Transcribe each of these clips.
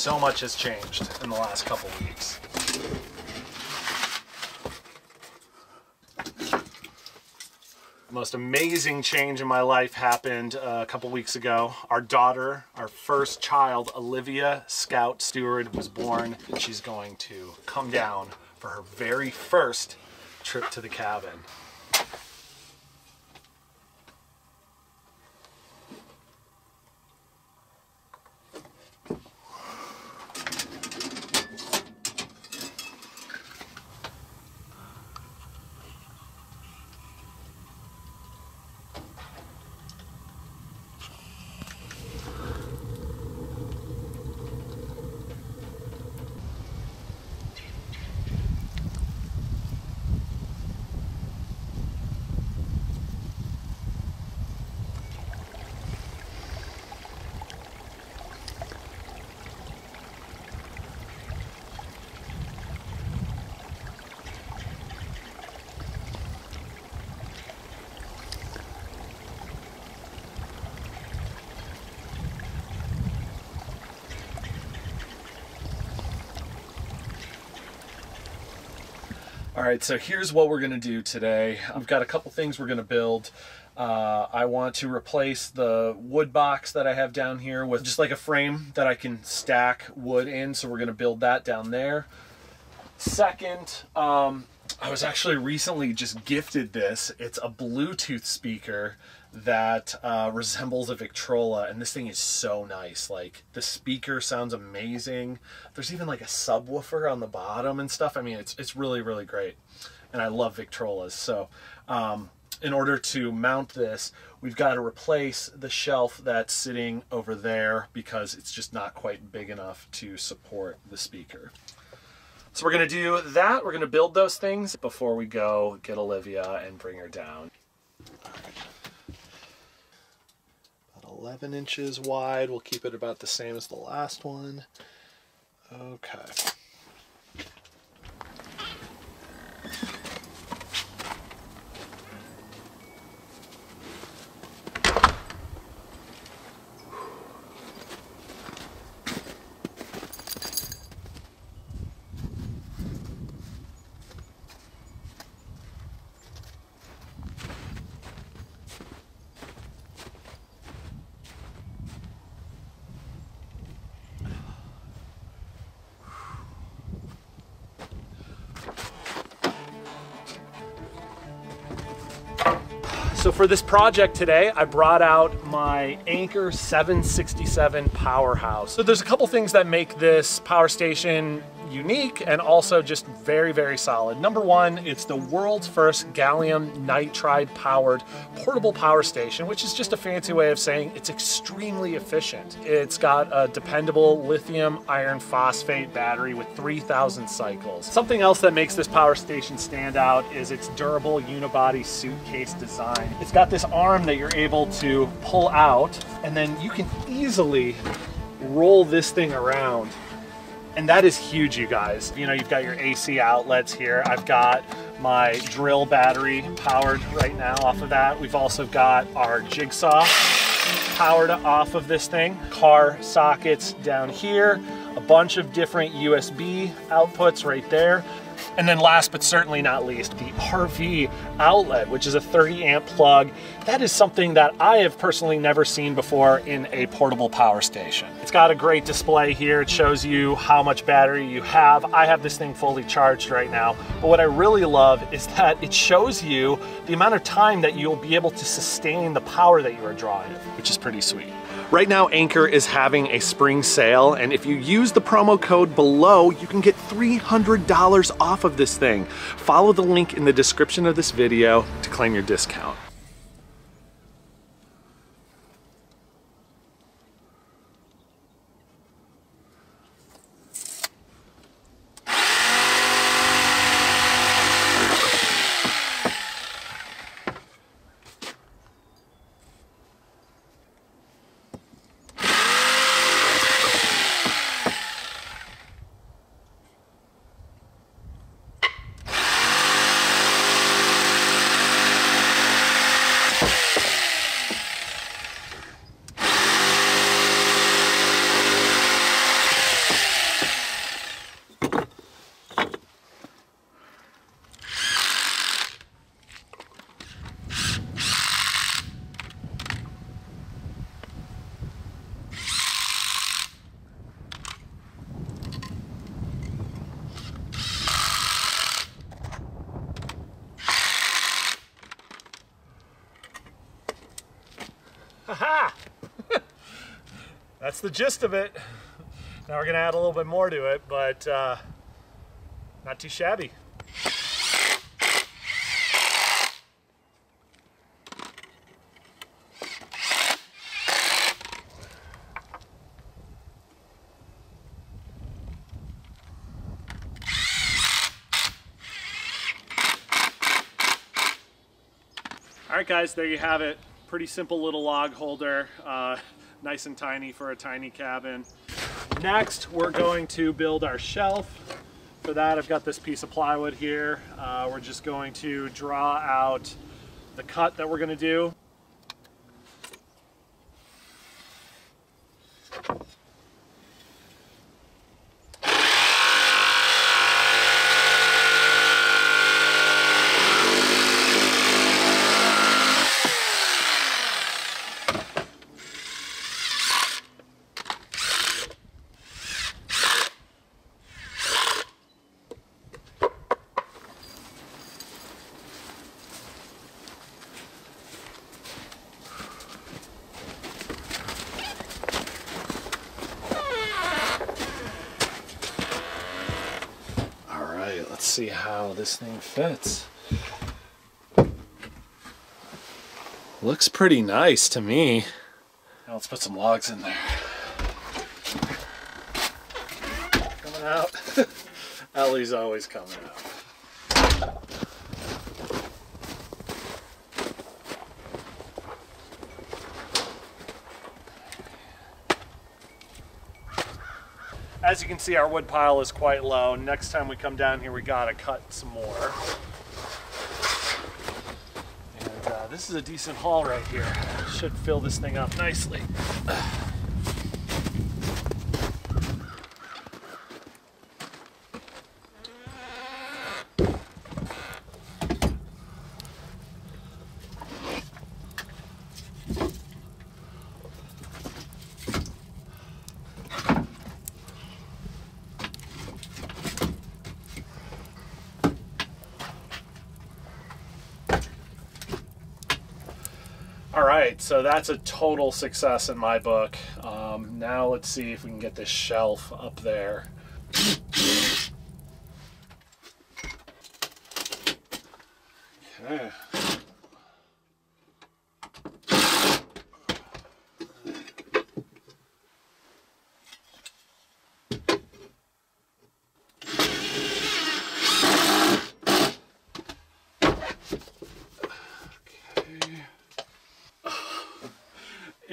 so much has changed in the last couple weeks. The most amazing change in my life happened a couple weeks ago. Our daughter, our first child, Olivia Scout Stewart, was born, and she's going to come down for her very first trip to the cabin. All right, so here's what we're gonna do today. I've got a couple things we're gonna build. I want to replace the wood box that I have down here with just like a frame that I can stack wood in, so we're gonna build that down there. Second, I was actually recently just gifted this. It's a Bluetooth speaker that resembles a Victrola, and this thing is so nice. Like, the speaker sounds amazing. There's even like a subwoofer on the bottom and stuff. I mean, it's really, really great, and I love Victrolas. So in order to mount this, we've got to replace the shelf that's sitting over there because it's just not quite big enough to support the speaker. So we're gonna do that. We're gonna build those things before we go get Olivia and bring her down. 11 inches wide. We'll keep it about the same as the last one. Okay. So for this project today, I brought out my Anker 767 Powerhouse. So there's a couple things that make this power station unique and also just very, very solid. Number one, it's the world's first gallium nitride powered portable power station, which is just a fancy way of saying it's extremely efficient. It's got a dependable lithium iron phosphate battery with 3,000 cycles. Something else that makes this power station stand out is its durable unibody suitcase design. It's got this arm that you're able to pull out, and then you can easily roll this thing around. And that is huge, you guys. You know, you've got your AC outlets here. I've got my drill battery powered right now off of that. We've also got our jigsaw powered off of this thing. Car sockets down here, a bunch of different USB outputs right there. And then last but certainly not least, the RV outlet, which is a 30 amp plug. That is something that I have personally never seen before in a portable power station. It's got a great display here. It shows you how much battery you have. I have this thing fully charged right now. But what I really love is that it shows you the amount of time that you'll be able to sustain the power that you are drawing, which is pretty sweet. Right now, Anker is having a spring sale, and if you use the promo code below, you can get $300 off of this thing. Follow the link in the description of this video to claim your discount. Aha! That's the gist of it. Now we're gonna add a little bit more to it, but not too shabby. All right, guys, there you have it. Pretty simple little log holder, nice and tiny for a tiny cabin. Next, we're going to build our shelf. For that, I've got this piece of plywood here. We're just going to draw out the cut that we're gonna do. Let's see how this thing fits. Looks pretty nice to me. Now let's put some logs in there. Coming out. Ellie's always coming out. As you can see, our wood pile is quite low. Next time we come down here, we gotta cut some more. And this is a decent haul right here. Should fill this thing up nicely. All right, so that's a total success in my book. Now let's see if we can get this shelf up there. Okay.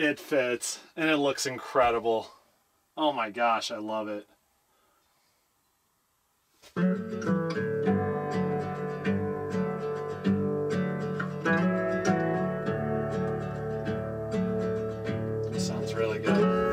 It fits, and it looks incredible. Oh my gosh, I love it. Sounds really good.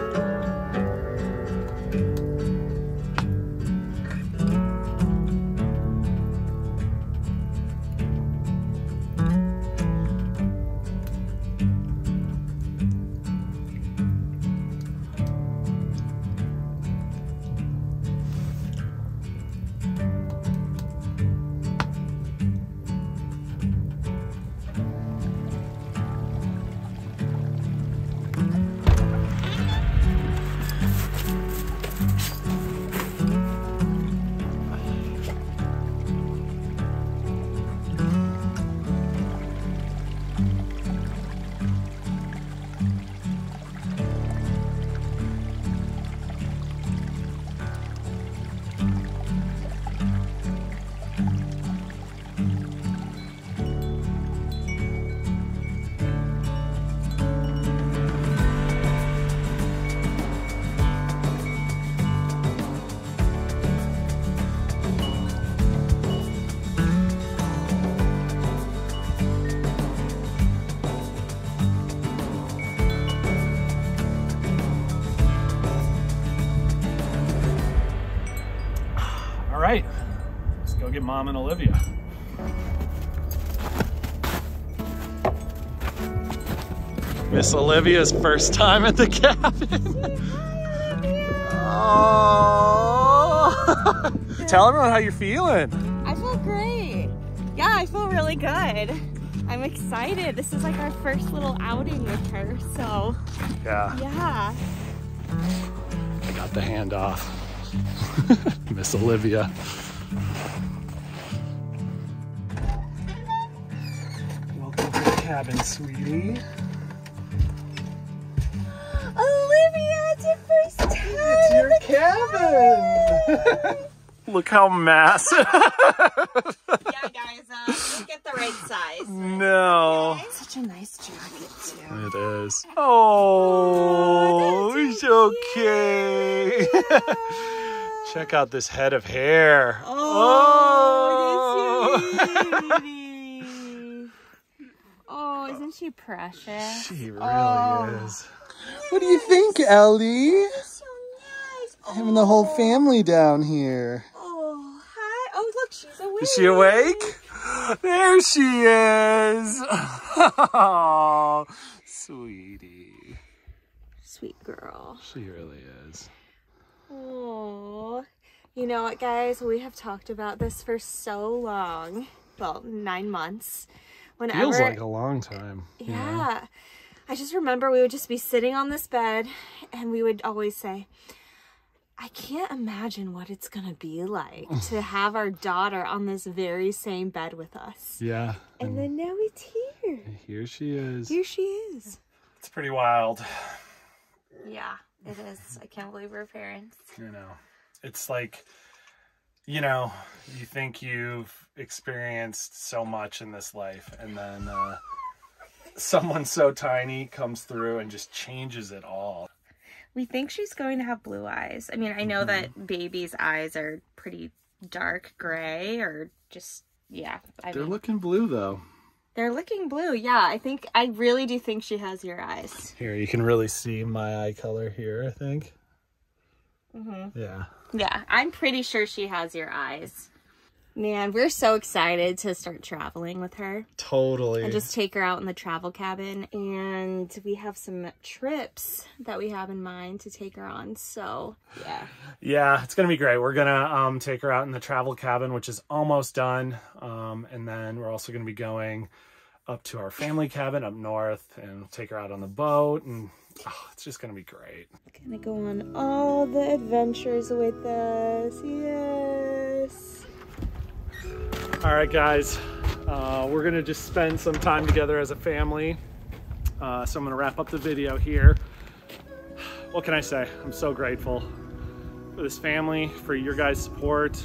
All right, let's go get Mom and Olivia. Miss Olivia's first time at the cabin. Oh. Tell everyone how you're feeling. I feel great. Yeah, I feel really good. I'm excited. This is like our first little outing with her, so yeah. I got the handoff. Miss Olivia. Welcome to the cabin, sweetie. Olivia, it's your first time. It's your cabin. Look how massive. Yeah, guys, didn't get the right size. No. Okay. Such a nice jacket, too. It is. Oh, it's okay. Yeah. Check out this head of hair. Oh, sweetie. Oh, isn't she precious? She really is. What do you think, Ellie? So nice. Having the whole family down here. Oh, hi. Oh, look, she's awake. Is she awake? There she is. Oh, sweetie. Sweet girl. She really is. Oh, you know what, guys? We have talked about this for so long. Well, 9 months. Whenever, feels like a long time. Yeah. I just remember we would just be sitting on this bed and we would always say, I can't imagine what it's going to be like to have our daughter on this very same bed with us. Yeah. And then now it's here. Here she is. Here she is. It's pretty wild. Yeah, it is. I can't believe we're parents. You know, it's like, you know, you think you've experienced so much in this life, and then someone so tiny comes through and just changes it all. We think she's going to have blue eyes. I mean, I know that baby's eyes are pretty dark gray or just, yeah. They're looking blue, though. They're looking blue, yeah. I really do think she has your eyes. Here, you can really see my eye color here, I think. Mm-hmm. Yeah. Yeah, I'm pretty sure she has your eyes. Man, we're so excited to start traveling with her. Totally. And just take her out in the travel cabin. And we have some trips that we have in mind to take her on. So, yeah. Yeah, it's going to be great. We're going to take her out in the travel cabin, which is almost done. And then we're also going to be going up to our family cabin up north and take her out on the boat. And oh, it's just going to be great. Gonna go on all the adventures with us. Yes. All right, guys, we're gonna just spend some time together as a family. So I'm gonna wrap up the video here. What can I say? I'm so grateful for this family, for your guys' support,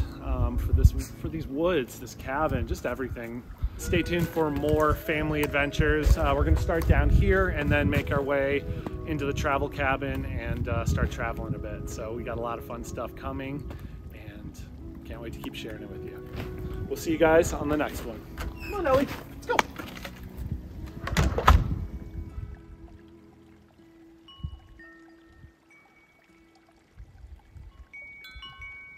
for these woods, this cabin, just everything. Stay tuned for more family adventures. We're gonna start down here and then make our way into the travel cabin and start traveling a bit. So we got a lot of fun stuff coming and can't wait to keep sharing it with you. We'll see you guys on the next one. Come on, Ellie.